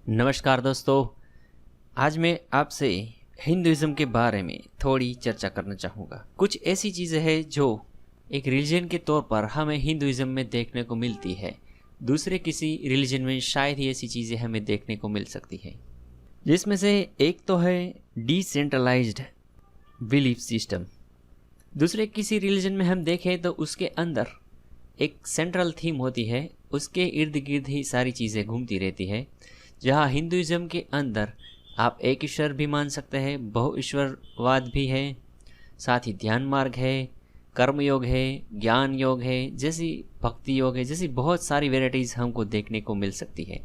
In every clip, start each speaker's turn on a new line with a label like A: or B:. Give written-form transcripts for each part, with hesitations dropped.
A: नमस्कार दोस्तों। आज मैं आपसे हिंदुइज्म के बारे में थोड़ी चर्चा करना चाहूँगा। कुछ ऐसी चीज़ें हैं जो एक रिलीजन के तौर पर हमें हिंदुइज्म में देखने को मिलती है, दूसरे किसी रिलीजन में शायद ही ऐसी चीज़ें हमें देखने को मिल सकती है। जिसमें से एक तो है डिसेंट्रलाइज्ड बिलीफ सिस्टम। दूसरे किसी रिलीजन में हम देखें तो उसके अंदर एक सेंट्रल थीम होती है, उसके इर्द गिर्द ही सारी चीज़ें घूमती रहती है। जहाँ हिंदुइज्म के अंदर आप एक ईश्वर भी मान सकते हैं, बहु ईश्वरवाद भी है, साथ ही ध्यान मार्ग है, कर्म योग है, ज्ञान योग है, जैसी भक्ति योग है, जैसी बहुत सारी वेराइटीज़ हमको देखने को मिल सकती है।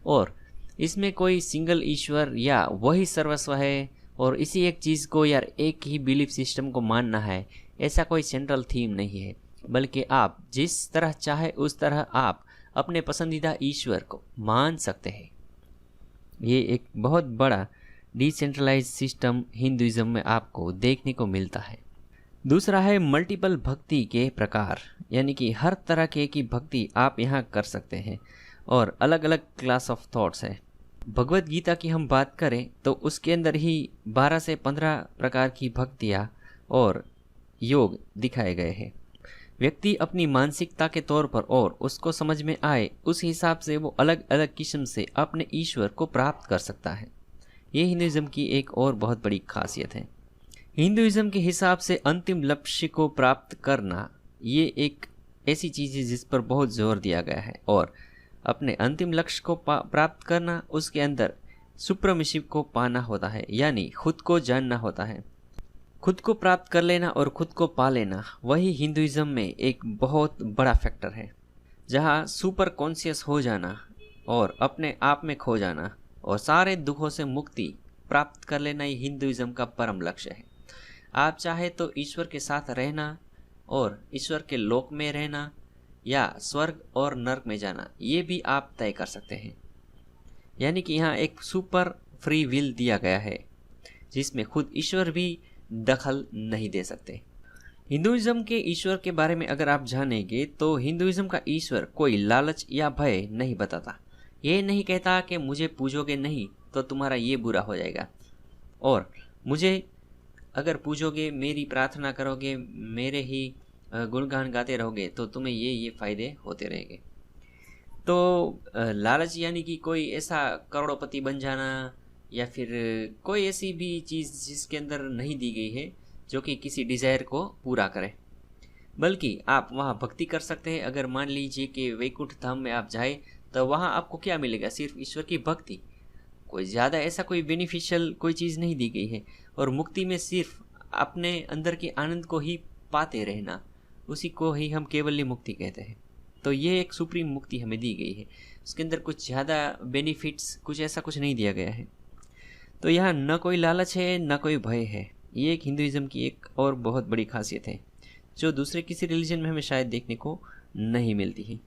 A: और इसमें कोई सिंगल ईश्वर या वही सर्वस्व है और इसी एक चीज़ को यार एक ही बिलीफ सिस्टम को मानना है, ऐसा कोई सेंट्रल थीम नहीं है। बल्कि आप जिस तरह चाहे उस तरह आप अपने पसंदीदा ईश्वर को मान सकते हैं। ये एक बहुत बड़ा डिसेंट्रलाइज सिस्टम हिंदुइज्म में आपको देखने को मिलता है। दूसरा है मल्टीपल भक्ति के प्रकार, यानी कि हर तरह की भक्ति आप यहाँ कर सकते हैं और अलग अलग क्लास ऑफ थॉट्स है। भगवत गीता की हम बात करें तो उसके अंदर ही 12 से 15 प्रकार की भक्तियाँ और योग दिखाए गए हैं। व्यक्ति अपनी मानसिकता के तौर पर और उसको समझ में आए उस हिसाब से वो अलग अलग किस्म से अपने ईश्वर को प्राप्त कर सकता है। ये हिंदुइज्म की एक और बहुत बड़ी खासियत है। हिंदुइज्म के हिसाब से अंतिम लक्ष्य को प्राप्त करना ये एक ऐसी चीज़ है जिस पर बहुत जोर दिया गया है, और अपने अंतिम लक्ष्य को प्राप्त करना उसके अंदर सुप्रमिशिव को पाना होता है, यानी खुद को जानना होता है। खुद को प्राप्त कर लेना और खुद को पा लेना वही हिंदुइज्म में एक बहुत बड़ा फैक्टर है। जहाँ सुपर कॉन्शियस हो जाना और अपने आप में खो जाना और सारे दुखों से मुक्ति प्राप्त कर लेना ही हिंदुइज्म का परम लक्ष्य है। आप चाहे तो ईश्वर के साथ रहना और ईश्वर के लोक में रहना या स्वर्ग और नर्क में जाना, ये भी आप तय कर सकते हैं। यानी कि यहाँ एक सुपर फ्री विल दिया गया है जिसमें खुद ईश्वर भी दखल नहीं दे सकते। हिंदुइज्म के ईश्वर के बारे में अगर आप जानेंगे तो हिंदुइज्म का ईश्वर कोई लालच या भय नहीं बताता। ये नहीं कहता कि मुझे पूजोगे नहीं तो तुम्हारा ये बुरा हो जाएगा, और मुझे अगर पूजोगे, मेरी प्रार्थना करोगे, मेरे ही गुणगान गाते रहोगे तो तुम्हें ये फायदे होते रहेंगे। तो लालच यानी कि कोई ऐसा करोड़पति बन जाना या फिर कोई ऐसी भी चीज़ जिसके अंदर नहीं दी गई है जो कि किसी डिज़ायर को पूरा करे, बल्कि आप वहाँ भक्ति कर सकते हैं। अगर मान लीजिए कि वैकुंठ धाम में आप जाए तो वहाँ आपको क्या मिलेगा? सिर्फ ईश्वर की भक्ति। कोई ज़्यादा ऐसा कोई बेनिफिशियल कोई चीज़ नहीं दी गई है। और मुक्ति में सिर्फ अपने अंदर के आनंद को ही पाते रहना, उसी को ही हम केवल्य मुक्ति कहते हैं। तो ये एक सुप्रीम मुक्ति हमें दी गई है, उसके अंदर कुछ ज़्यादा बेनिफिट्स कुछ ऐसा कुछ नहीं दिया गया है। तो यहाँ न कोई लालच है न कोई भय है। ये एक हिंदुइज्म की एक और बहुत बड़ी खासियत है जो दूसरे किसी रिलीजन में हमें शायद देखने को नहीं मिलती है।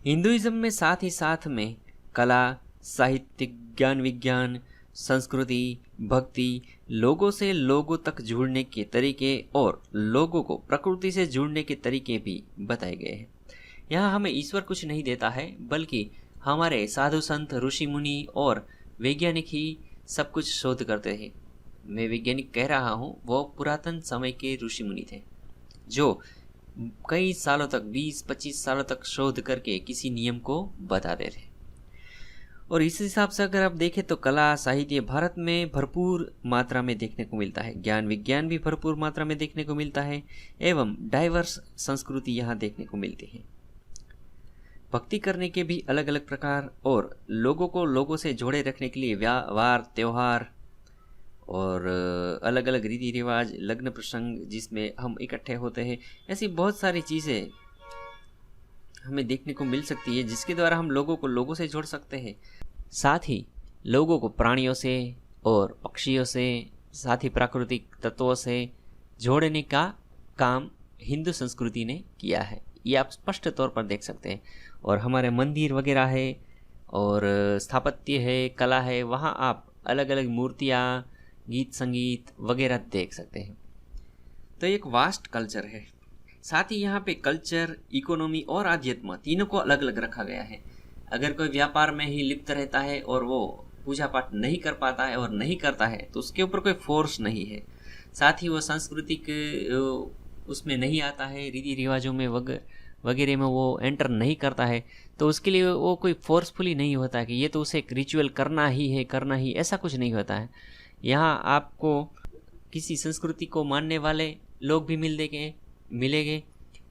A: हिंदुइज्म में साथ ही साथ में कला, साहित्य, ज्ञान विज्ञान, संस्कृति, भक्ति, लोगों से लोगों तक जुड़ने के तरीके और लोगों को प्रकृति से जुड़ने के तरीके भी बताए गए हैं। यहाँ हमें ईश्वर कुछ नहीं देता है, बल्कि हमारे साधु संत, ऋषि मुनि और वैज्ञानिक ही सब कुछ शोध करते हैं। मैं वैज्ञानिक कह रहा हूँ, वो पुरातन समय के ऋषि मुनि थे जो कई सालों तक 20-25 सालों तक शोध करके किसी नियम को बताते थे। और इस हिसाब से अगर आप देखें तो कला, साहित्य भारत में भरपूर मात्रा में देखने को मिलता है, ज्ञान विज्ञान भी भरपूर मात्रा में देखने को मिलता है, एवं डाइवर्स संस्कृति यहाँ देखने को मिलती है। भक्ति करने के भी अलग अलग प्रकार और लोगों को लोगों से जोड़े रखने के लिए वार, त्योहार और अलग अलग रीति रिवाज, लग्न प्रसंग जिसमें हम इकट्ठे होते हैं, ऐसी बहुत सारी चीज़ें हमें देखने को मिल सकती है जिसके द्वारा हम लोगों को लोगों से जोड़ सकते हैं। साथ ही लोगों को प्राणियों से और पक्षियों से, साथ ही प्राकृतिक तत्वों से जोड़ने का काम हिंदू संस्कृति ने किया है। ये आप स्पष्ट तौर पर देख सकते हैं। और हमारे मंदिर वगैरह है और स्थापत्य है, कला है, वहाँ आप अलग अलग मूर्तियाँ, गीत संगीत वगैरह देख सकते हैं। तो एक वास्ट कल्चर है। साथ ही यहाँ पे कल्चर, इकोनॉमी और आध्यात्म तीनों को अलग अलग रखा गया है। अगर कोई व्यापार में ही लिप्त रहता है और वो पूजा पाठ नहीं कर पाता है और नहीं करता है तो उसके ऊपर कोई फोर्स नहीं है। साथ ही वो सांस्कृतिक उसमें नहीं आता है, रीति रिवाजों में वगैरह में वो एंटर नहीं करता है, तो उसके लिए वो कोई फोर्सफुली नहीं होता कि ये तो उसे एक रिचुअल करना ही है, करना ही, ऐसा कुछ नहीं होता है। यहाँ आपको किसी संस्कृति को मानने वाले लोग भी मिलेंगे,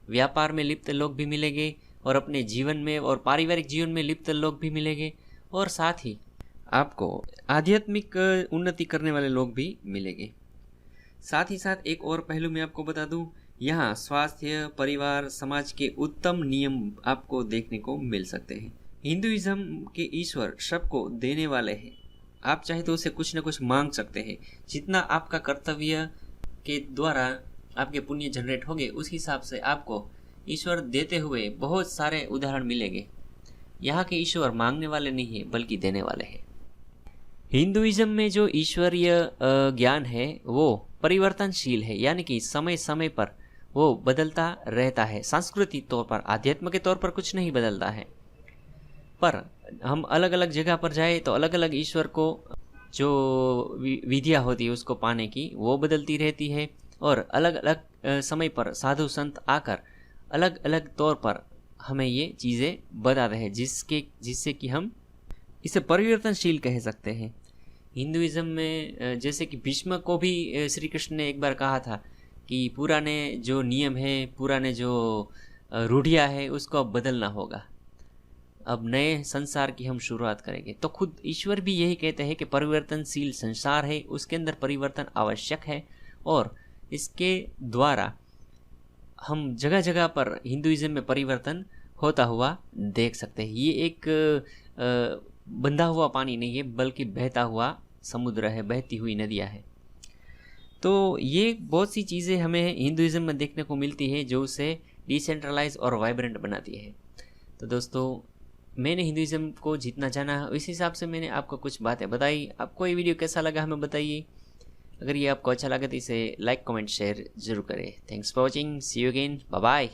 A: व्यापार में लिप्त लोग भी मिलेंगे, और अपने जीवन में और पारिवारिक जीवन में लिप्त लोग भी मिलेंगे, और साथ ही आपको आध्यात्मिक उन्नति करने वाले लोग भी मिलेंगे। साथ ही साथ एक और पहलू मैं आपको बता दूं, यहाँ स्वास्थ्य, परिवार, समाज के उत्तम नियम आपको देखने को मिल सकते हैं। हिंदुइज्म के ईश्वर सबको देने वाले हैं, आप चाहे तो उसे कुछ न कुछ मांग सकते हैं। जितना आपका कर्तव्य के द्वारा आपके पुण्य जनरेट होंगे उस हिसाब से आपको ईश्वर देते हुए बहुत सारे उदाहरण मिलेंगे। यहाँ के ईश्वर मांगने वाले नहीं है बल्कि देने वाले हैं। हिंदुइज्म में जो ईश्वरीय ज्ञान है वो परिवर्तनशील है, यानी कि समय समय पर वो बदलता रहता है। सांस्कृतिक तौर पर, आध्यात्म के तौर पर कुछ नहीं बदलता है, पर हम अलग अलग जगह पर जाए तो अलग अलग ईश्वर को जो विधियाँ होती है उसको पाने की वो बदलती रहती है, और अलग अलग समय पर साधु संत आकर अलग अलग तौर पर हमें ये चीज़ें बताते हैं, जिससे कि हम इसे परिवर्तनशील कह सकते हैं। हिंदुइज्म में जैसे कि भीष्म को भी श्री कृष्ण ने एक बार कहा था कि पुराने जो नियम है, पुराने जो रूढ़ियाँ है उसको अब बदलना होगा, अब नए संसार की हम शुरुआत करेंगे। तो खुद ईश्वर भी यही कहते हैं कि परिवर्तनशील संसार है, उसके अंदर परिवर्तन आवश्यक है, और इसके द्वारा हम जगह जगह पर हिंदुइज्म में परिवर्तन होता हुआ देख सकते हैं। ये एक बंधा हुआ पानी नहीं है बल्कि बहता हुआ समुद्र है, बहती हुई नदियाँ हैं। तो ये बहुत सी चीज़ें हमें हिंदुइज्म में देखने को मिलती है जो उसे डिसेंट्रलाइज और वाइब्रेंट बनाती है। तो दोस्तों, मैंने हिंदुइज्म को जितना जाना है इस हिसाब से मैंने आपको कुछ बातें बताई। आपको ये वीडियो कैसा लगा हमें बताइए। अगर ये आपको अच्छा लगा तो इसे लाइक, कमेंट, शेयर जरूर करें। Thanks for watching, see you again, bye bye.